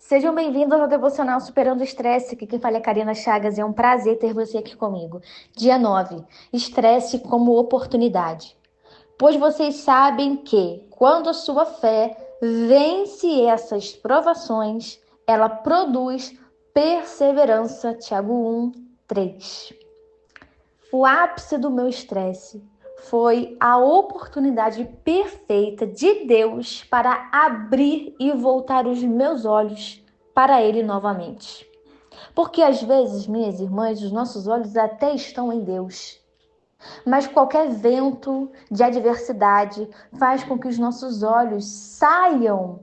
Sejam bem-vindos ao Devocional Superando o Estresse, que quem fala é Karina Chagas e é um prazer ter você aqui comigo. Dia 9: Estresse como oportunidade. Pois vocês sabem que, quando a sua fé vence essas provações, ela produz perseverança. Tiago 1:3. O ápice do meu estresse foi a oportunidade perfeita de Deus para abrir e voltar os meus olhos para Ele novamente. Porque às vezes, minhas irmãs, os nossos olhos até estão em Deus, mas qualquer vento de adversidade faz com que os nossos olhos saiam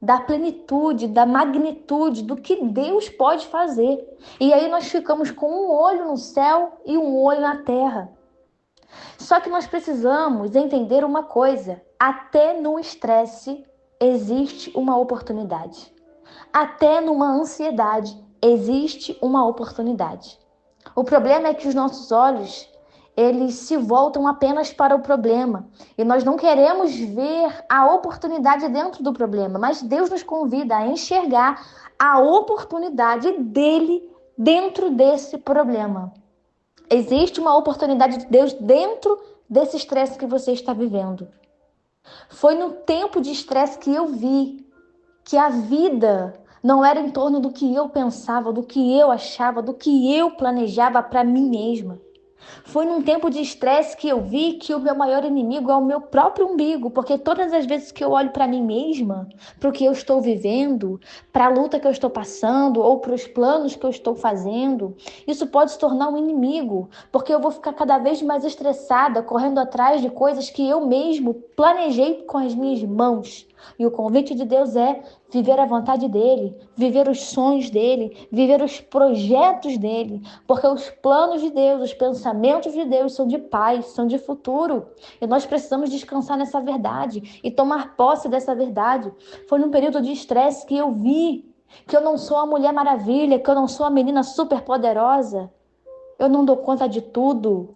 da plenitude, da magnitude do que Deus pode fazer. E aí nós ficamos com um olho no céu e um olho na terra. Só que nós precisamos entender uma coisa: até no estresse existe uma oportunidade. Até numa ansiedade existe uma oportunidade. O problema é que os nossos olhos, eles se voltam apenas para o problema. E nós não queremos ver a oportunidade dentro do problema, mas Deus nos convida a enxergar a oportunidade dele dentro desse problema. Existe uma oportunidade de Deus dentro desse estresse que você está vivendo. Foi no tempo de estresse que eu vi que a vida não era em torno do que eu pensava, do que eu achava, do que eu planejava para mim mesma. Foi num tempo de estresse que eu vi que o meu maior inimigo é o meu próprio umbigo, porque todas as vezes que eu olho para mim mesma, para o que eu estou vivendo, para a luta que eu estou passando ou para os planos que eu estou fazendo, isso pode se tornar um inimigo, porque eu vou ficar cada vez mais estressada, correndo atrás de coisas que eu mesmo planejei com as minhas mãos. E o convite de Deus é viver a vontade dele, viver os sonhos dele, viver os projetos dele, porque os planos de Deus, os pensamentos de Deus são de paz, são de futuro. E nós precisamos descansar nessa verdade e tomar posse dessa verdade. Foi num período de estresse que eu vi que eu não sou a Mulher Maravilha, que eu não sou a menina super poderosa. Eu não dou conta de tudo.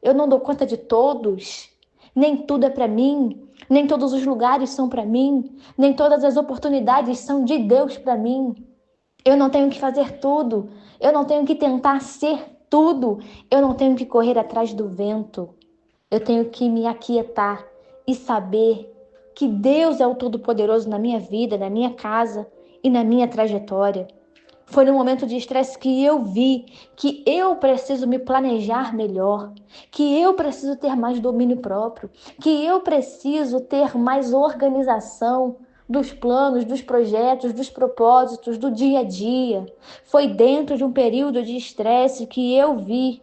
Eu não dou conta de todos. Nem tudo é para mim. Nem todos os lugares são para mim. Nem todas as oportunidades são de Deus para mim. Eu não tenho que fazer tudo. Eu não tenho que tentar ser tudo. Eu não tenho que correr atrás do vento. Eu tenho que me aquietar e saber que Deus é o Todo-Poderoso na minha vida, na minha casa e na minha trajetória. Foi no momento de estresse que eu vi que eu preciso me planejar melhor, que eu preciso ter mais domínio próprio, que eu preciso ter mais organização dos planos, dos projetos, dos propósitos, do dia a dia. Foi dentro de um período de estresse que eu vi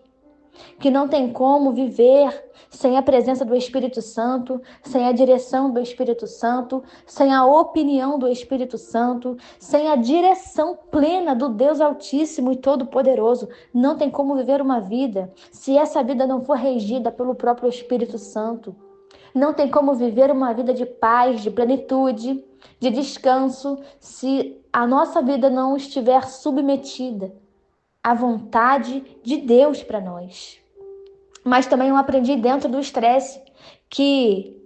que não tem como viver sem a presença do Espírito Santo, sem a direção do Espírito Santo, sem a opinião do Espírito Santo, sem a direção plena do Deus Altíssimo e Todo-Poderoso. Não tem como viver uma vida se essa vida não for regida pelo próprio Espírito Santo. Não tem como viver uma vida de paz, de plenitude, de descanso, se a nossa vida não estiver submetida à vontade de Deus para nós. Mas também eu aprendi dentro do estresse que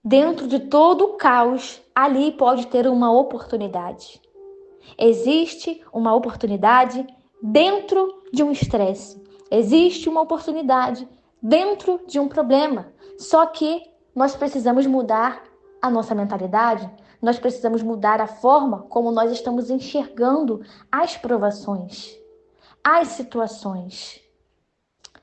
dentro de todo o caos, ali pode ter uma oportunidade. Existe uma oportunidade dentro de um estresse. Existe uma oportunidade dentro de um problema. Só que nós precisamos mudar a nossa mentalidade, nós precisamos mudar a forma como nós estamos enxergando as provações, as situações.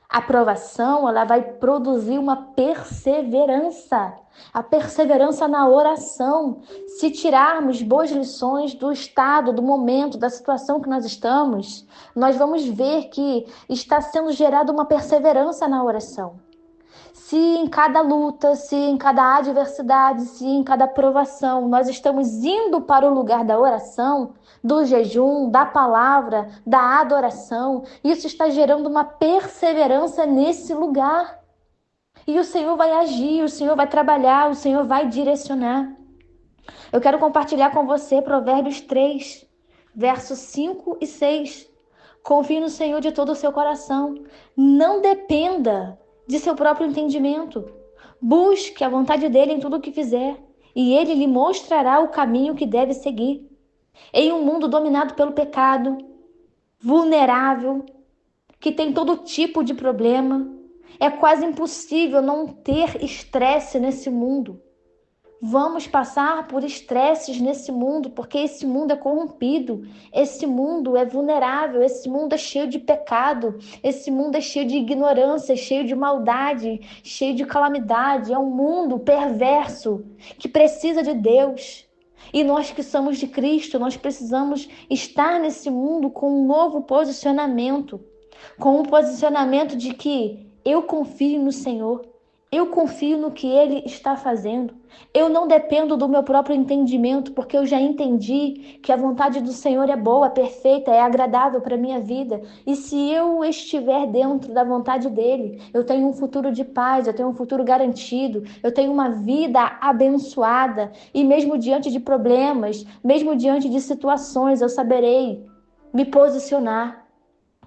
A provação, ela vai produzir uma perseverança. A perseverança na oração. Se tirarmos boas lições do estado, do momento, da situação que nós estamos, nós vamos ver que está sendo gerada uma perseverança na oração. Se em cada luta, se em cada adversidade, se em cada provação, nós estamos indo para o lugar da oração, do jejum, da palavra, da adoração, isso está gerando uma perseverança nesse lugar. E o Senhor vai agir, o Senhor vai trabalhar, o Senhor vai direcionar. Eu quero compartilhar com você Provérbios 3, versos 5 e 6. Confie no Senhor de todo o seu coração. Não dependa de seu próprio entendimento. Busque a vontade dele em tudo o que fizer, e ele lhe mostrará o caminho que deve seguir. Em um mundo dominado pelo pecado, vulnerável, que tem todo tipo de problema, é quase impossível não ter estresse nesse mundo. Vamos passar por estresses nesse mundo, porque esse mundo é corrompido, esse mundo é vulnerável, esse mundo é cheio de pecado, esse mundo é cheio de ignorância, cheio de maldade, cheio de calamidade. É um mundo perverso que precisa de Deus. E nós que somos de Cristo, nós precisamos estar nesse mundo com um novo posicionamento, com um posicionamento de que eu confio no Senhor. Eu confio no que Ele está fazendo. Eu não dependo do meu próprio entendimento, porque eu já entendi que a vontade do Senhor é boa, perfeita, é agradável para a minha vida. E se eu estiver dentro da vontade dEle, eu tenho um futuro de paz, eu tenho um futuro garantido, eu tenho uma vida abençoada. E mesmo diante de problemas, mesmo diante de situações, eu saberei me posicionar,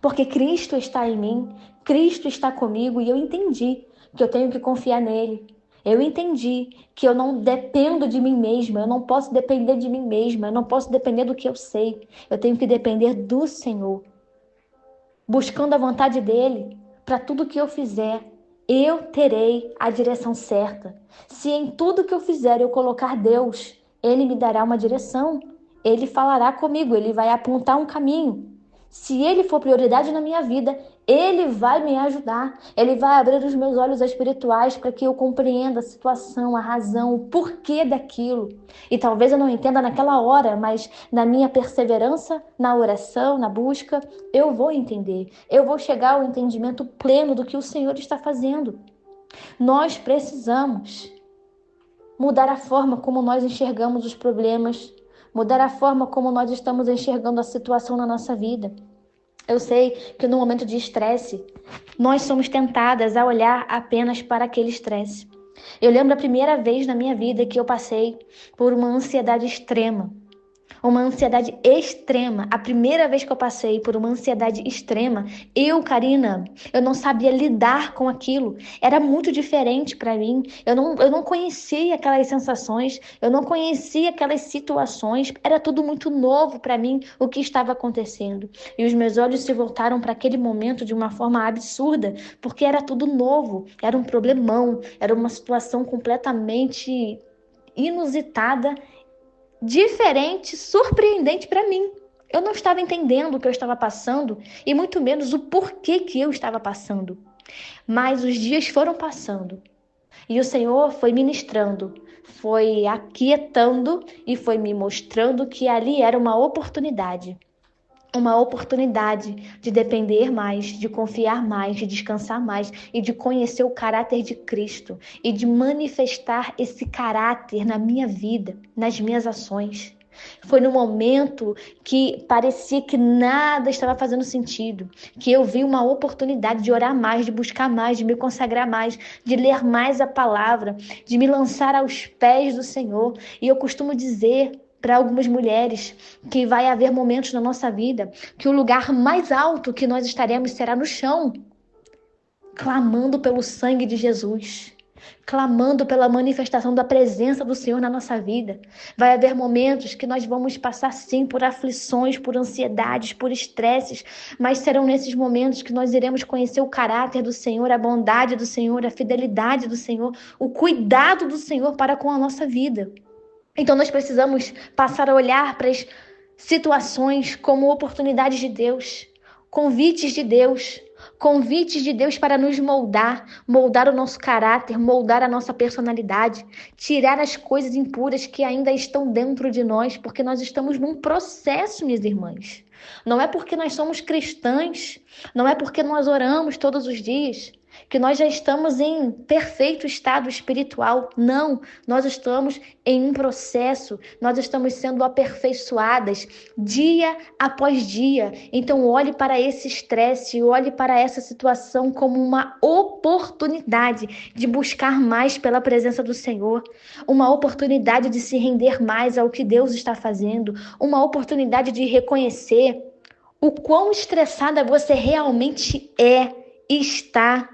porque Cristo está em mim, Cristo está comigo e eu entendi que eu tenho que confiar nele. Eu entendi que eu não dependo de mim mesma, eu não posso depender de mim mesma, eu não posso depender do que eu sei. Eu tenho que depender do Senhor, buscando a vontade dele para tudo que eu fizer. Eu terei a direção certa. Se em tudo que eu fizer eu colocar Deus, ele me dará uma direção. Ele falará comigo, ele vai apontar um caminho. Se ele for prioridade na minha vida, ele vai me ajudar. Ele vai abrir os meus olhos espirituais para que eu compreenda a situação, a razão, o porquê daquilo. E talvez eu não entenda naquela hora, mas na minha perseverança, na oração, na busca, eu vou entender. Eu vou chegar ao entendimento pleno do que o Senhor está fazendo. Nós precisamos mudar a forma como nós enxergamos os problemas, mudar a forma como nós estamos enxergando a situação na nossa vida. Eu sei que no momento de estresse, nós somos tentadas a olhar apenas para aquele estresse. Eu lembro a primeira vez na minha vida que eu passei por uma ansiedade extrema. Uma ansiedade extrema. A primeira vez que eu passei por uma ansiedade extrema, Karina, eu não sabia lidar com aquilo. Era muito diferente para mim. Eu não conhecia aquelas sensações, eu não conhecia aquelas situações. Era tudo muito novo para mim o que estava acontecendo. E os meus olhos se voltaram para aquele momento de uma forma absurda, porque era tudo novo, era um problemão, era uma situação completamente inusitada, diferente, surpreendente para mim. Eu não estava entendendo o que eu estava passando e muito menos o porquê que eu estava passando. Mas os dias foram passando e o Senhor foi ministrando, foi aquietando e foi me mostrando que ali era uma oportunidade. Uma oportunidade de depender mais, de confiar mais, de descansar mais e de conhecer o caráter de Cristo e de manifestar esse caráter na minha vida, nas minhas ações. Foi no momento que parecia que nada estava fazendo sentido, que eu vi uma oportunidade de orar mais, de buscar mais, de me consagrar mais, de ler mais a palavra, de me lançar aos pés do Senhor. E eu costumo dizer para algumas mulheres que vai haver momentos na nossa vida que o lugar mais alto que nós estaremos será no chão, clamando pelo sangue de Jesus, clamando pela manifestação da presença do Senhor na nossa vida. Vai haver momentos que nós vamos passar sim por aflições, por ansiedades, por estresses, mas serão nesses momentos que nós iremos conhecer o caráter do Senhor, a bondade do Senhor, a fidelidade do Senhor, o cuidado do Senhor para com a nossa vida. Então nós precisamos passar a olhar para as situações como oportunidades de Deus, convites de Deus para nos moldar, moldar o nosso caráter, moldar a nossa personalidade, tirar as coisas impuras que ainda estão dentro de nós, porque nós estamos num processo, minhas irmãs. Não é porque nós somos cristãs, não é porque nós oramos todos os dias, que nós já estamos em perfeito estado espiritual. Não, nós estamos em um processo, nós estamos sendo aperfeiçoadas dia após dia. Então olhe para esse estresse, olhe para essa situação como uma oportunidade de buscar mais pela presença do Senhor, uma oportunidade de se render mais ao que Deus está fazendo, uma oportunidade de reconhecer o quão estressada você realmente é e está,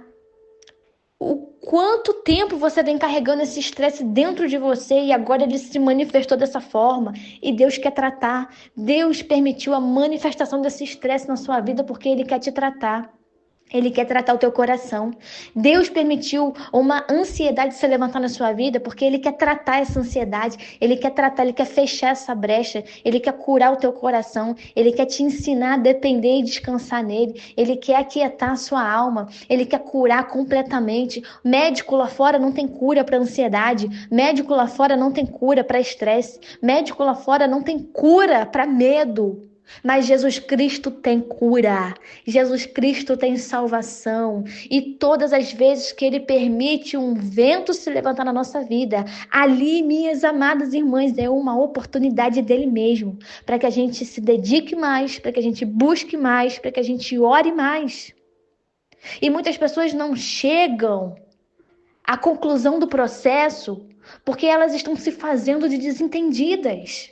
o quanto tempo você vem carregando esse estresse dentro de você e agora ele se manifestou dessa forma e Deus quer tratar. Deus permitiu a manifestação desse estresse na sua vida porque Ele quer te tratar. Ele quer tratar o teu coração. Deus permitiu uma ansiedade se levantar na sua vida porque Ele quer tratar essa ansiedade. Ele quer tratar, Ele quer fechar essa brecha. Ele quer curar o teu coração. Ele quer te ensinar a depender e descansar nele. Ele quer aquietar a sua alma. Ele quer curar completamente. Médico lá fora não tem cura para ansiedade. Médico lá fora não tem cura para estresse. Médico lá fora não tem cura para medo. Mas Jesus Cristo tem cura, Jesus Cristo tem salvação, e todas as vezes que Ele permite um vento se levantar na nossa vida, ali, minhas amadas irmãs, é uma oportunidade dele mesmo, para que a gente se dedique mais, para que a gente busque mais, para que a gente ore mais. E muitas pessoas não chegam à conclusão do processo porque elas estão se fazendo de desentendidas.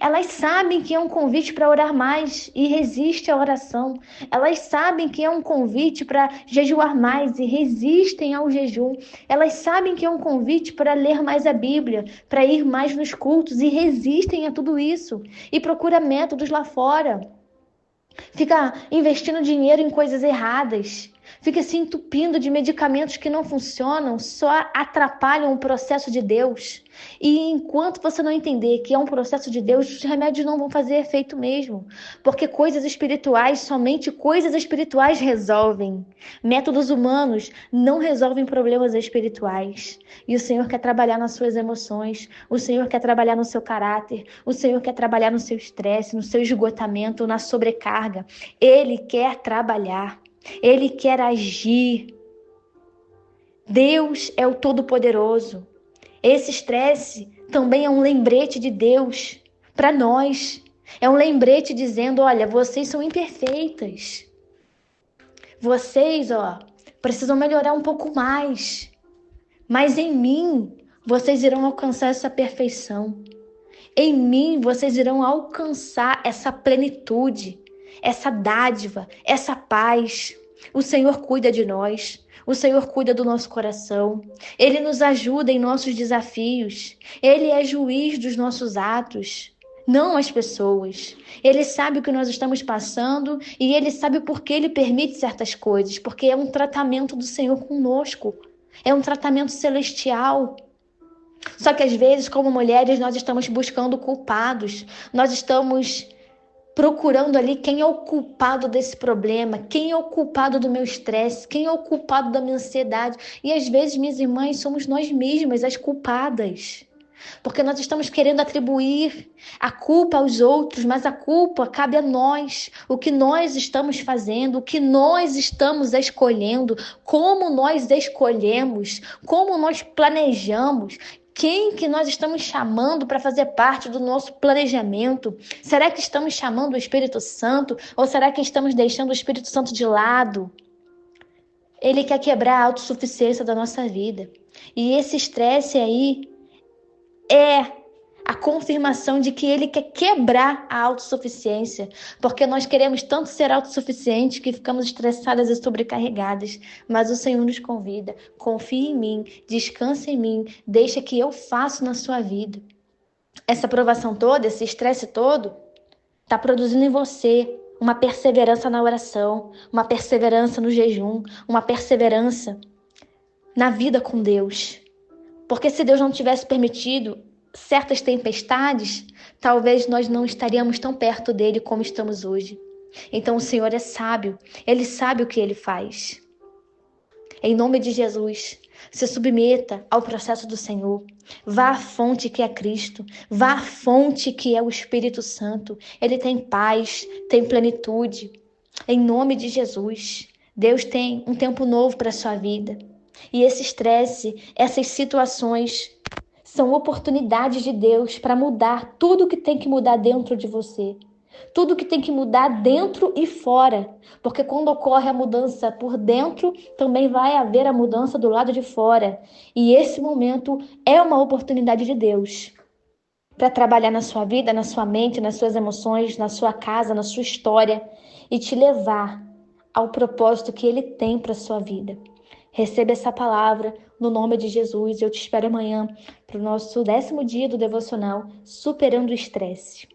Elas sabem que é um convite para orar mais e resistem à oração. Elas sabem que é um convite para jejuar mais e resistem ao jejum. Elas sabem que é um convite para ler mais a Bíblia, para ir mais nos cultos e resistem a tudo isso. E procura métodos lá fora. Fica investindo dinheiro em coisas erradas. Fica se entupindo de medicamentos que não funcionam, só atrapalham o processo de Deus. E enquanto você não entender que é um processo de Deus, os remédios não vão fazer efeito mesmo. Porque coisas espirituais, somente coisas espirituais resolvem. Métodos humanos não resolvem problemas espirituais. E o Senhor quer trabalhar nas suas emoções, o Senhor quer trabalhar no seu caráter, o Senhor quer trabalhar no seu estresse, no seu esgotamento, na sobrecarga. Ele quer trabalhar. Ele quer agir. Deus é o Todo-Poderoso. Esse estresse também é um lembrete de Deus para nós. É um lembrete dizendo, olha, vocês são imperfeitas. Vocês, precisam melhorar um pouco mais. Mas em mim, vocês irão alcançar essa perfeição. Em mim, vocês irão alcançar essa plenitude, essa dádiva, essa paz. O Senhor cuida de nós. O Senhor cuida do nosso coração. Ele nos ajuda em nossos desafios. Ele é juiz dos nossos atos, não as pessoas. Ele sabe o que nós estamos passando e Ele sabe por que Ele permite certas coisas, porque é um tratamento do Senhor conosco. É um tratamento celestial. Só que às vezes, como mulheres, nós estamos buscando culpados. Nós estamos procurando ali quem é o culpado desse problema, quem é o culpado do meu estresse, quem é o culpado da minha ansiedade. E às vezes, minhas irmãs, somos nós mesmas as culpadas. Porque nós estamos querendo atribuir a culpa aos outros, mas a culpa cabe a nós. O que nós estamos fazendo, o que nós estamos escolhendo, como nós escolhemos, como nós planejamos. Quem que nós estamos chamando para fazer parte do nosso planejamento? Será que estamos chamando o Espírito Santo? Ou será que estamos deixando o Espírito Santo de lado? Ele quer quebrar a autossuficiência da nossa vida. E esse estresse aí é a confirmação de que ele quer quebrar a autossuficiência, porque nós queremos tanto ser autossuficientes que ficamos estressadas e sobrecarregadas, mas o Senhor nos convida, confie em mim, descanse em mim, deixa que eu faço na sua vida. Essa provação toda, esse estresse todo, está produzindo em você uma perseverança na oração, uma perseverança no jejum, uma perseverança na vida com Deus. Porque se Deus não tivesse permitido certas tempestades, talvez nós não estaríamos tão perto dele como estamos hoje. Então o Senhor é sábio, ele sabe o que ele faz. Em nome de Jesus, se submeta ao processo do Senhor. Vá à fonte que é Cristo, vá à fonte que é o Espírito Santo. Ele tem paz, tem plenitude. Em nome de Jesus, Deus tem um tempo novo para a sua vida. E esse estresse, essas situações são oportunidades de Deus para mudar tudo que tem que mudar dentro de você. Tudo que tem que mudar dentro e fora. Porque quando ocorre a mudança por dentro, também vai haver a mudança do lado de fora. E esse momento é uma oportunidade de Deus para trabalhar na sua vida, na sua mente, nas suas emoções, na sua casa, na sua história e te levar ao propósito que Ele tem para a sua vida. Receba essa palavra no nome de Jesus. Eu te espero amanhã para o nosso 10º dia do devocional Superando o Estresse.